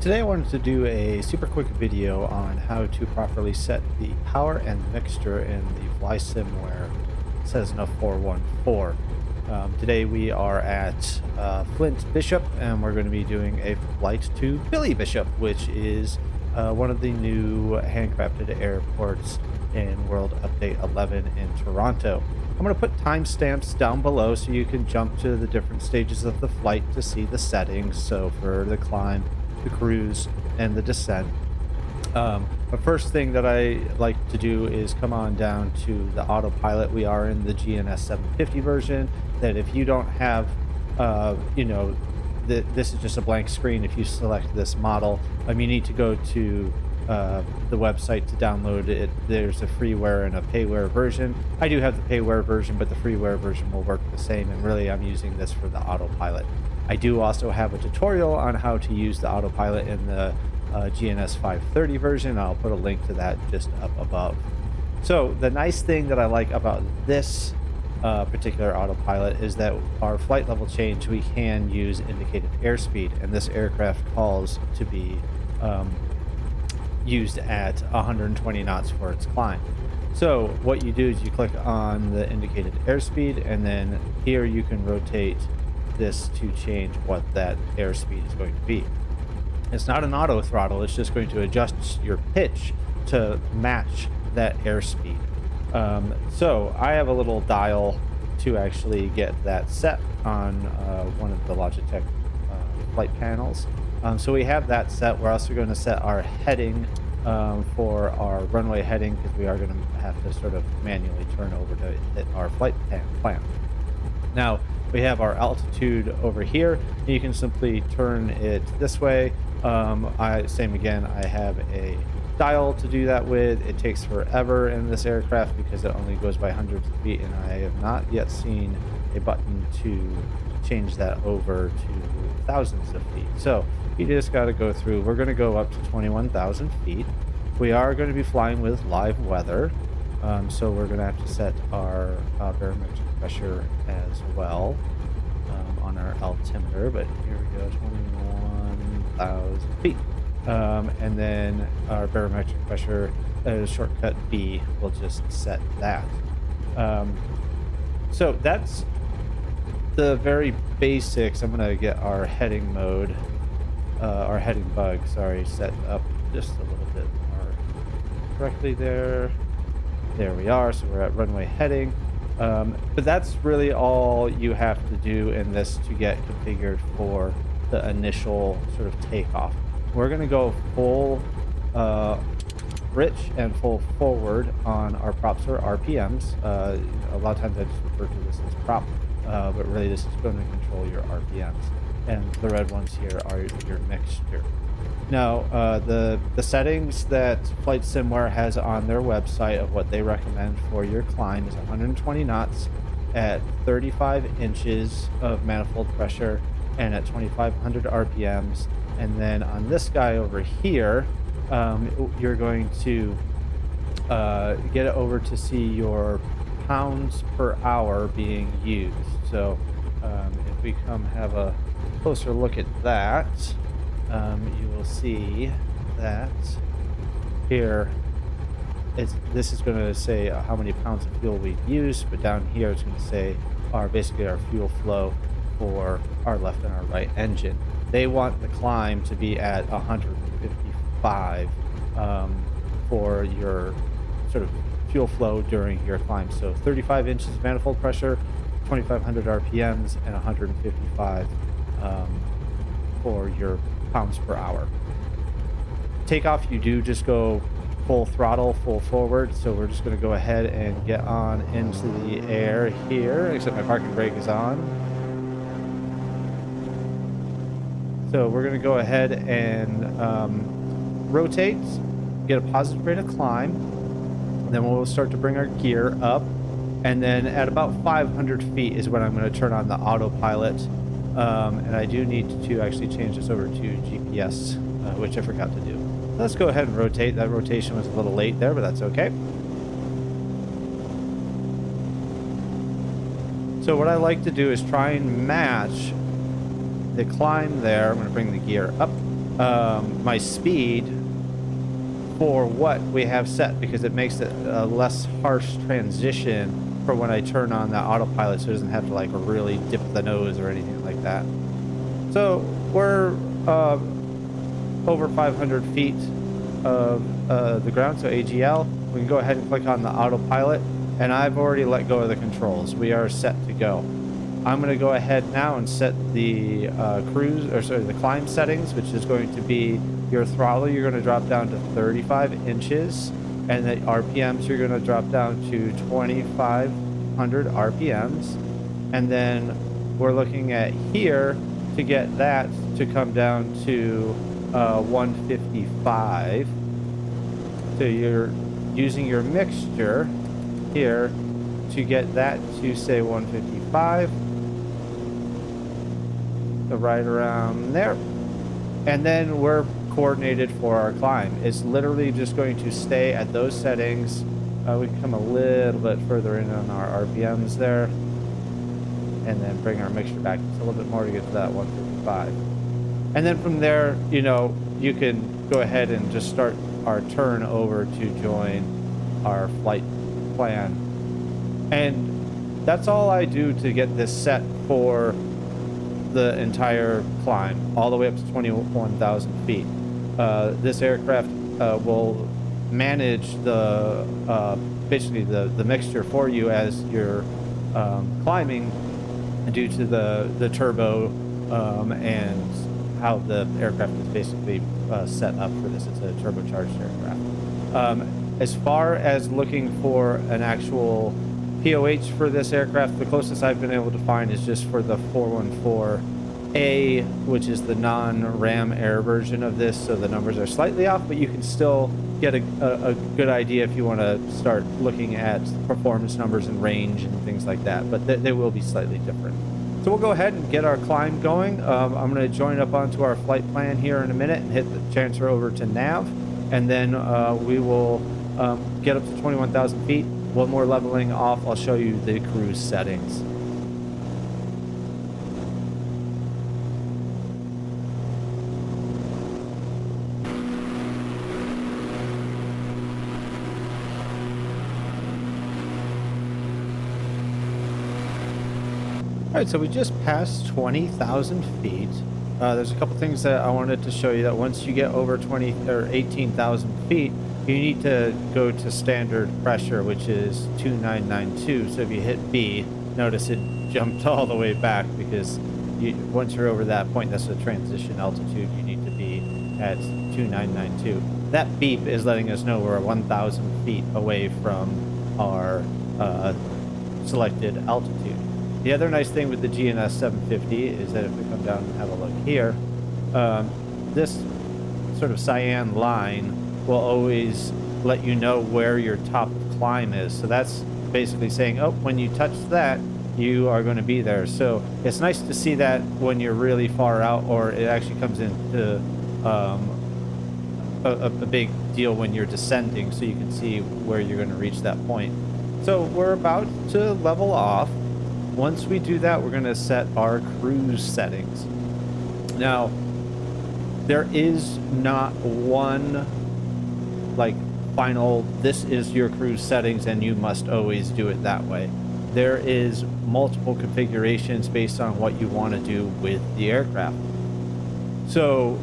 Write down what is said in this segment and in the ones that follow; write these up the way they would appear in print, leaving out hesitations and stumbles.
Today I wanted to do a super quick video on how to properly set the power and mixture in the FlySimWare Cessna 414. Today we are at Flint Bishop, and we're going to be doing a flight to Billy Bishop, which is one of the new handcrafted airports in World Update 11 in Toronto. I'm going to put timestamps down below so you can jump to the different stages of the flight to see the settings. So for the climb, the cruise, and the descent. The first thing that I like to do is come on down to the autopilot. We are in the GNS 750 version. That if you don't have, this is just a blank screen. If you select this model, you need to go to the website to download it. There's a freeware and a payware version. I do have the payware version, but the freeware version will work the same. And really, I'm using this for the autopilot. I do also have a tutorial on how to use the autopilot in the GNS 530 version. I'll put a link to that just up above. So the nice thing that I like about this particular autopilot is that our flight level change, we can use indicated airspeed, and this aircraft calls to be used at 120 knots for its climb. So what you do is you click on the indicated airspeed, and then here you can rotate this to change what that airspeed is going to be. It's not an auto throttle, it's just going to adjust your pitch to match that airspeed. So I have a little dial to actually get that set on one of the Logitech flight panels. So we have that set. We're also going to set our heading for our runway heading, because we are going to have to sort of manually turn over to hit our flight plan. Now, we have our altitude over here. You can simply turn it this way. Same again, I have a dial to do that with. It takes forever in this aircraft because it only goes by hundreds of feet, and I have not yet seen a button to change that over to thousands of feet. So you just got to go through. We're going to go up to 21,000 feet. We are going to be flying with live weather. So we're going to have to set our barometric pressure as well on our altimeter, but here we go, 21,000 feet. And then our barometric pressure, shortcut B, will just set that. So that's the very basics. I'm going to get our heading mode, our heading bug, set up just a little bit more correctly there. There we are. So we're at runway heading. But that's really all you have to do in this to get configured for the initial sort of takeoff. We're going to go full rich and full forward on our props or RPMs. A lot of times I just refer to this as prop, but really this is going to control your RPMs. And the red ones here are your mixture. Now, the settings that FlightSimWare has on their website of what they recommend for your climb is 120 knots at 35 inches of manifold pressure and at 2,500 RPMs. And then on this guy over here, you're going to get it over to see your pounds per hour being used. So if we come have a closer look at that, you will see that here this is going to say how many pounds of fuel we've used, but down here it's going to say basically our fuel flow for our left and our right engine. They want the climb to be at 155 for your sort of fuel flow during your climb. So 35 inches of manifold pressure, 2,500 RPMs, and 155 for your pounds per hour. Takeoff, you do just go full throttle, full forward. So we're just going to go ahead and get on into the air here, except my parking brake is on. So we're going to go ahead and rotate, get a positive rate of climb. Then we'll start to bring our gear up. And then at about 500 feet is when I'm going to turn on the autopilot. And I do need to actually change this over to GPS, which I forgot to do. Let's go ahead and rotate. That rotation was a little late there, but that's okay. So what I like to do is try and match the climb there. I'm going to bring the gear up my speed for what we have set, because it makes it a less harsh transition for when I turn on the autopilot, so it doesn't have to like really dip the nose or anything like that. So we're over 500 feet of the ground, so AGL. We can go ahead and click on the autopilot, and I've already let go of the controls. We are set to go. I'm going to go ahead now and set the the climb settings, which is going to be your throttle. You're going to drop down to 35 inches, and the RPMs you're going to drop down to 2,500 RPMs. And then we're looking at here to get that to come down to 155. So you're using your mixture here to get that to say 155. So right around there. And then we're coordinated for our climb. It's literally just going to stay at those settings. We can come a little bit further in on our RPMs there, and then bring our mixture back just a little bit more to get to that 155. And then from there, you know, you can go ahead and just start our turn over to join our flight plan. And that's all I do to get this set for the entire climb, all the way up to 21,000 feet. This aircraft will manage the basically the mixture for you as you're climbing, due to the turbo and how the aircraft is basically set up for this. It's a turbocharged aircraft. As far as looking for an actual POH for this aircraft, the closest I've been able to find is just for the 414A, which is the non-Ram Air version of this. So the numbers are slightly off, but you can still get a good idea if you want to start looking at performance numbers and range and things like that. But they will be slightly different. So we'll go ahead and get our climb going. I'm going to join up onto our flight plan here in a minute and hit the transfer over to nav. And then we will get up to 21,000 feet. One more leveling off, I'll show you the cruise settings. All right, so we just passed 20,000 feet. There's a couple things that I wanted to show you. That once you get over 18,000 feet, you need to go to standard pressure, which is 2992. So if you hit B, notice it jumped all the way back, because once you're over that point, that's the transition altitude. You need to be at 2992. That beep is letting us know we're 1,000 feet away from our selected altitude. The other nice thing with the GNS 750 is that if we come down and have a look here, this sort of cyan line will always let you know where your top climb is. So that's basically saying, oh, when you touch that, you are going to be there. So it's nice to see that when you're really far out, or it actually comes into a big deal when you're descending, so you can see where you're going to reach that point. So we're about to level off. Once we do that, we're going to set our cruise settings. Now, there is not one like final, this is your cruise settings and you must always do it that way. There is multiple configurations based on what you want to do with the aircraft. So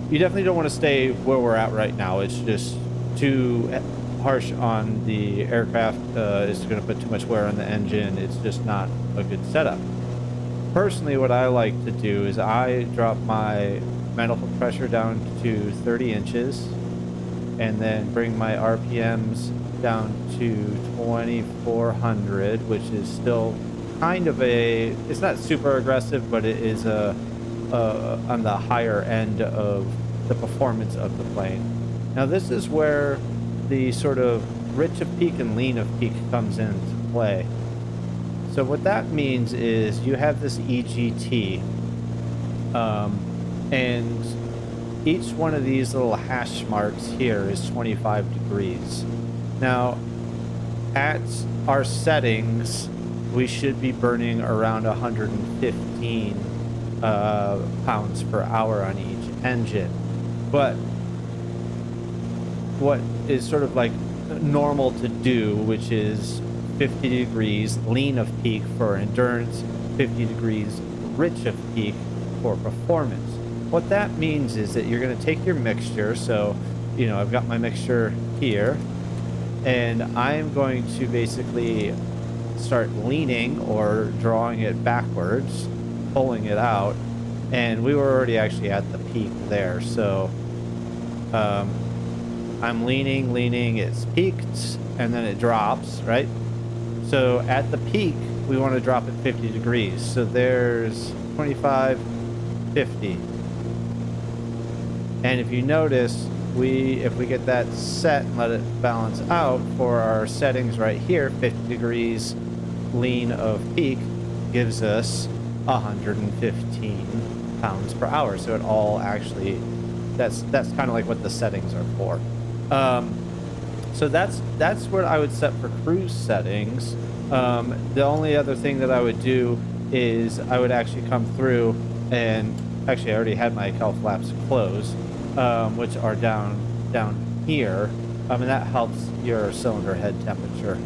you definitely don't want to stay where we're at right now. It's just too harsh on the aircraft. It's going to put too much wear on the engine. It's just not a good setup. Personally, what I like to do is I drop my manifold pressure down to 30 inches, and then bring my RPMs down to 2,400, which is still kind of it's not super aggressive, but it is on the higher end of the performance of the plane. Now this is where the sort of rich of peak and lean of peak comes into play. So what that means is you have this EGT, and each one of these little hash marks here is 25 degrees. Now, at our settings, we should be burning around 115 pounds per hour on each engine. But what is sort of like normal to do, which is 50 degrees lean of peak for endurance, 50 degrees rich of peak for performance. What that means is that you're going to take your mixture. So, I've got my mixture here, and I'm going to basically start leaning or drawing it backwards, pulling it out, and we were already actually at the peak there. So I'm leaning, it's peaked, and then it drops, right? So at the peak, we want to drop it 50 degrees. So there's 25, 50. And if you notice, if we get that set and let it balance out for our settings right here, 50 degrees lean of peak gives us 115 pounds per hour. So it all actually, that's kind of like what the settings are for. So that's what I would set for cruise settings. The only other thing that I would do is I would actually come through, and actually I already had my cal flaps closed, which are down here, and that helps your cylinder head temperature.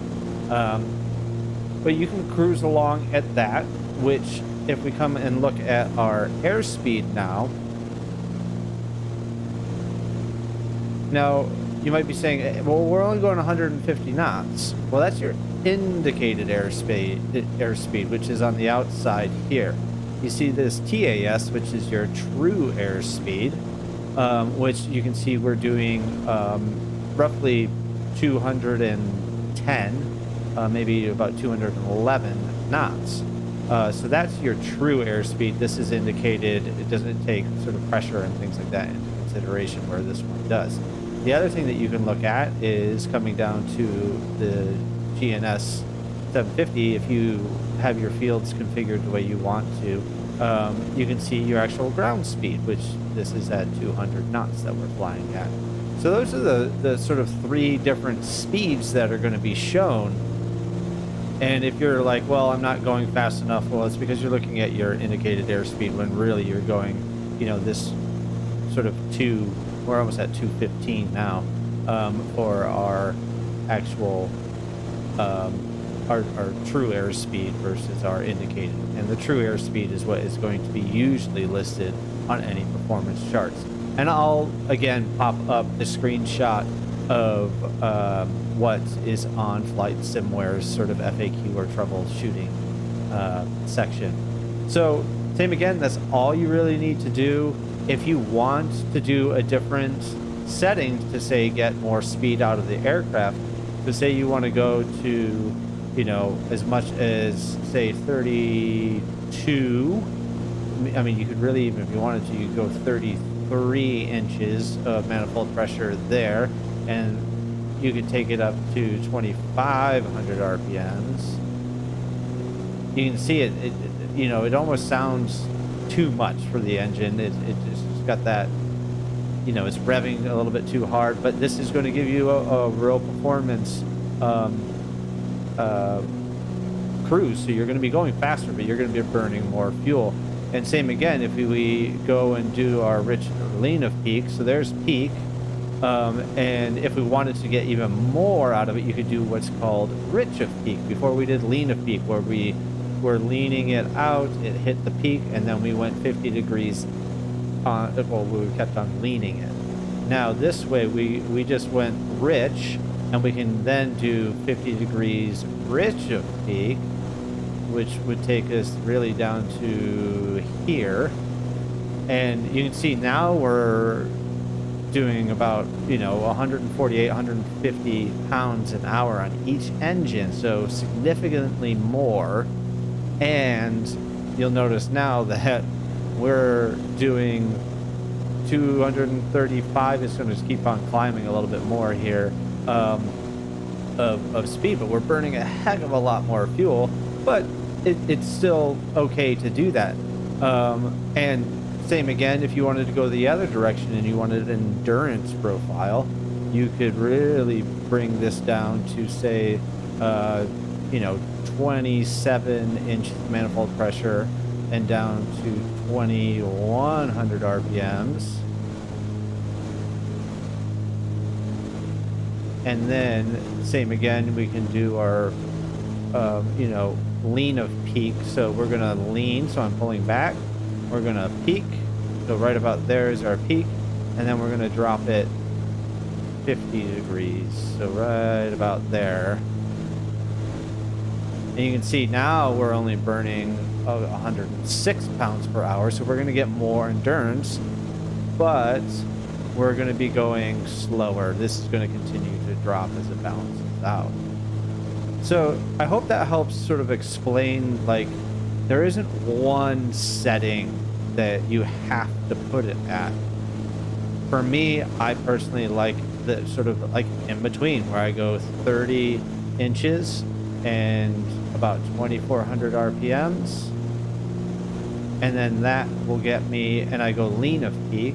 But you can cruise along at that, which if we come and look at our airspeed now, you might be saying, well, we're only going 150 knots. Well, that's your indicated airspeed, which is on the outside here. You see this TAS, which is your true airspeed, which you can see we're doing roughly 210, maybe about 211 knots. So that's your true airspeed. This is indicated. It doesn't take sort of pressure and things like that into consideration, where this one does. The other thing that you can look at is coming down to the GNS 750. If you have your fields configured the way you want to, you can see your actual ground speed, which this is at 200 knots that we're flying at. So those are the sort of three different speeds that are going to be shown. And if you're like, well, I'm not going fast enough, well, it's because you're looking at your indicated airspeed when really you're going, this sort of we're almost at 215 now, for our actual, our true airspeed versus our indicated. And the true airspeed is what is going to be usually listed on any performance charts. And I'll, again, pop up the screenshot of what is on FlySimWare's sort of FAQ or troubleshooting section. So same again, that's all you really need to do. If you want to do a different setting to, say, get more speed out of the aircraft, to say you want to go to, as much as, say, 32, I mean, you could really, even if you wanted to, you could go 33 inches of manifold pressure there, and you could take it up to 2,500 RPMs. You can see it almost sounds too much for the engine. It just got that, it's revving a little bit too hard, but this is going to give you a real performance cruise. So you're going to be going faster, but you're going to be burning more fuel. And same again, if we go and do our rich or lean of peak, so there's peak, and if we wanted to get even more out of it, you could do what's called rich of peak. Before we did lean of peak, where we were leaning it out, it hit the peak, and then we went 50 degrees on, well, we kept on leaning it. Now this way we just went rich, and we can then do 50 degrees rich of peak, which would take us really down to here. And you can see now we're doing about 148, 150 pounds an hour on each engine, so significantly more. And you'll notice now that we're doing 235. It's going to just keep on climbing a little bit more here of speed, but we're burning a heck of a lot more fuel, but it's still okay to do that. And same again, if you wanted to go the other direction and you wanted an endurance profile, you could really bring this down to, say, 27 inch manifold pressure and down to 2100 RPMs. And then same again, we can do our, you know, lean of peak. So we're going to lean. So I'm pulling back. We're going to peak. So right about there is our peak. And then we're going to drop it 50 degrees. So right about there. And you can see now we're only burning 106 pounds per hour. So we're going to get more endurance, but we're going to be going slower. This is going to continue to drop as it balances out. So I hope that helps sort of explain, like, there isn't one setting that you have to put it at. For me, I personally like the sort of like in between, where I go 30 inches and about 2,400 RPMs. And then that will get me, and I go lean of peak,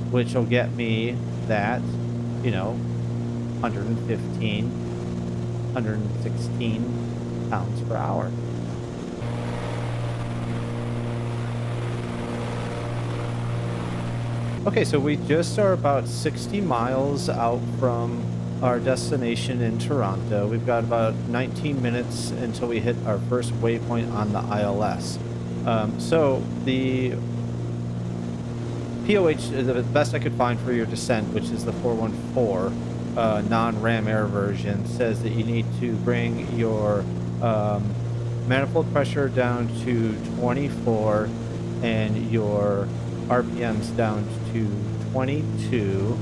which will get me that, you know, 115, 116 pounds per hour. Okay, so we just are about 60 miles out from our destination in Toronto. We've got about 19 minutes until we hit our first waypoint on the ILS. So the POH, the best I could find for your descent, which is the 414 non-ram air version, says that you need to bring your manifold pressure down to 24 and your RPMs down to 22,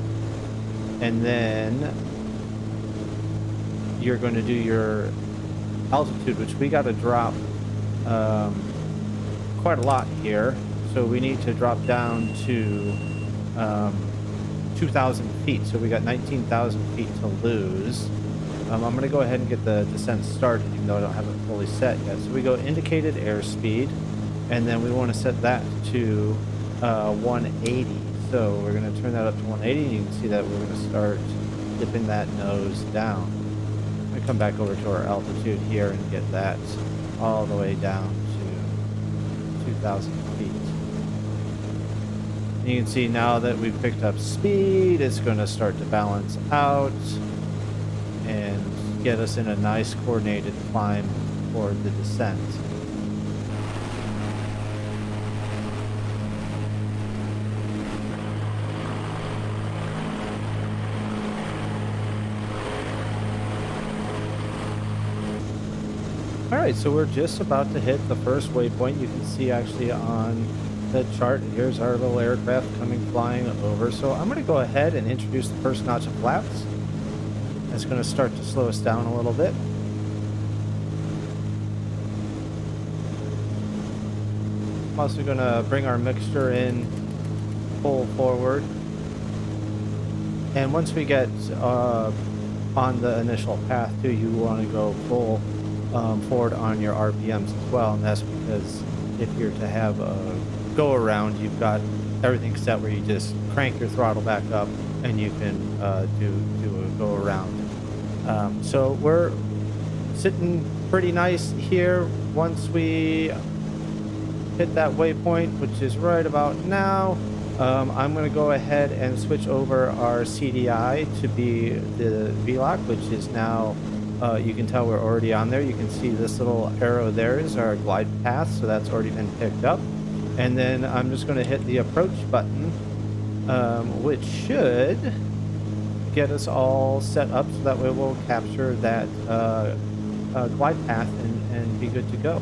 and then you're going to do your altitude, which we got to drop quite a lot here. So we need to drop down to 2,000 feet. So we got 19,000 feet to lose. I'm going to go ahead and get the descent started, even though I don't have it fully set yet. So we go indicated airspeed, and then we want to set that to 180. So we're going to turn that up to 180, and you can see that we're going to start dipping that nose down. I'm going to come back over to our altitude here and get that all the way down to 2,000 feet. And you can see now that we've picked up speed, it's going to start to balance out and get us in a nice coordinated climb for the descent. All right, so we're just about to hit the first waypoint. You can see actually on the chart, here's our little aircraft coming flying over. So I'm going to go ahead and introduce the first notch of flaps. That's going to start to slow us down a little bit. I'm also going to bring our mixture in full forward. And once we get on the initial path too, you want to go full forward on your RPMs as well. And that's because if you're to have a go around, you've got everything set where you just crank your throttle back up and you can do a go around. So we're sitting pretty nice here. Once we hit that waypoint, which is right about now, I'm going to go ahead and switch over our CDI to be the VLOC, which is now, you can tell we're already on there. You can see this little arrow there is our glide path, so that's already been picked up. And then I'm just going to hit the approach button, which should get us all set up so that way we'll capture that glide path and be good to go.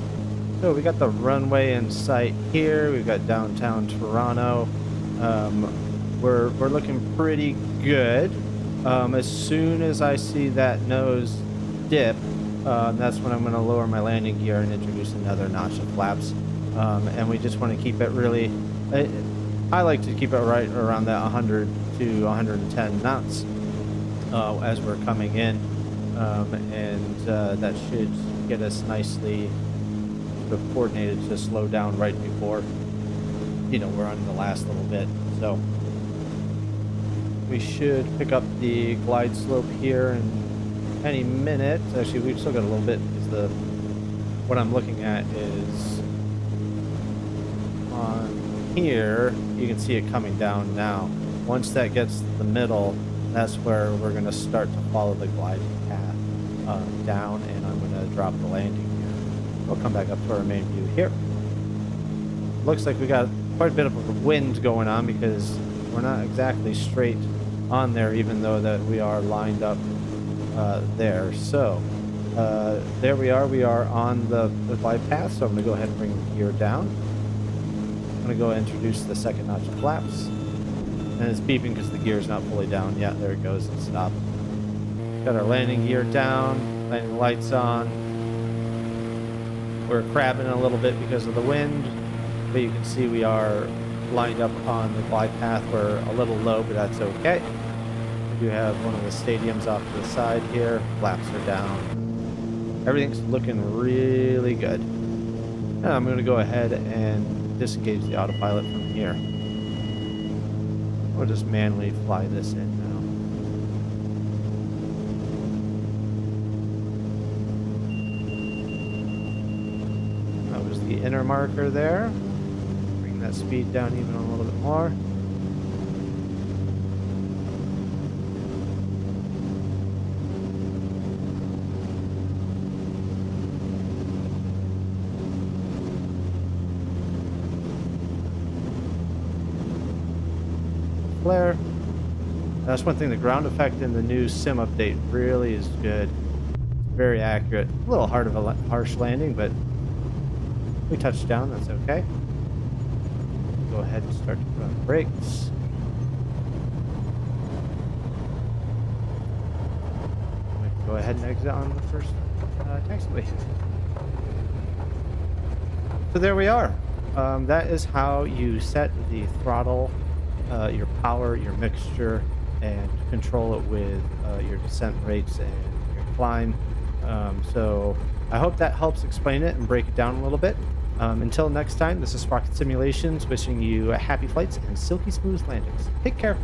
So we got the runway in sight here. We've got downtown Toronto. We're looking pretty good. As soon as I see that nose dip, that's when I'm going to lower my landing gear and introduce another notch of flaps. And we just want to keep it really, I like to keep it right around that 100 to 110 knots as we're coming in. And that should get us nicely sort of coordinated to slow down right before, you know, we're on the last little bit. So we should pick up the glide slope here in any minute. Actually, we've still got a little bit because what I'm looking at is on here. You can see it coming down now. Once that gets to the middle, That's where we're going to start to follow the glide path down, and I'm going to drop the landing gear. We'll come back up to our main view here. Looks like we got quite a bit of a wind going on because we're not exactly straight on there, even though that we are lined up there. So there we are on the glide path. So I'm going to go ahead and bring the gear down. I'm going to go introduce the second notch of flaps. And it's beeping because the gear is not fully down yet. There it goes. It stopped. Got our landing gear down, landing lights on. We're crabbing a little bit because of the wind, but you can see we are lined up on the glide path. We're a little low, but that's okay. We do have one of the stadiums off to the side here. Flaps are down. Everything's looking really good. And I'm going to go ahead and disengage the autopilot from here. We'll just manually fly this in now. That was the inner marker there. Bring that speed down even a little bit more. Flare. That's one thing, the ground effect in the new sim update really is good. It's very accurate. A little hard of a harsh landing, but we touched down, that's okay. Go ahead and start to put on the brakes. We can go ahead and exit on the first taxiway. So there we are. That is how you set the throttle, your power, your mixture, and control it with your descent rates and your climb. So I hope that helps explain it and break it down a little bit. Until next time, this is Sprocket Simulations wishing you happy flights and silky smooth landings. Take care.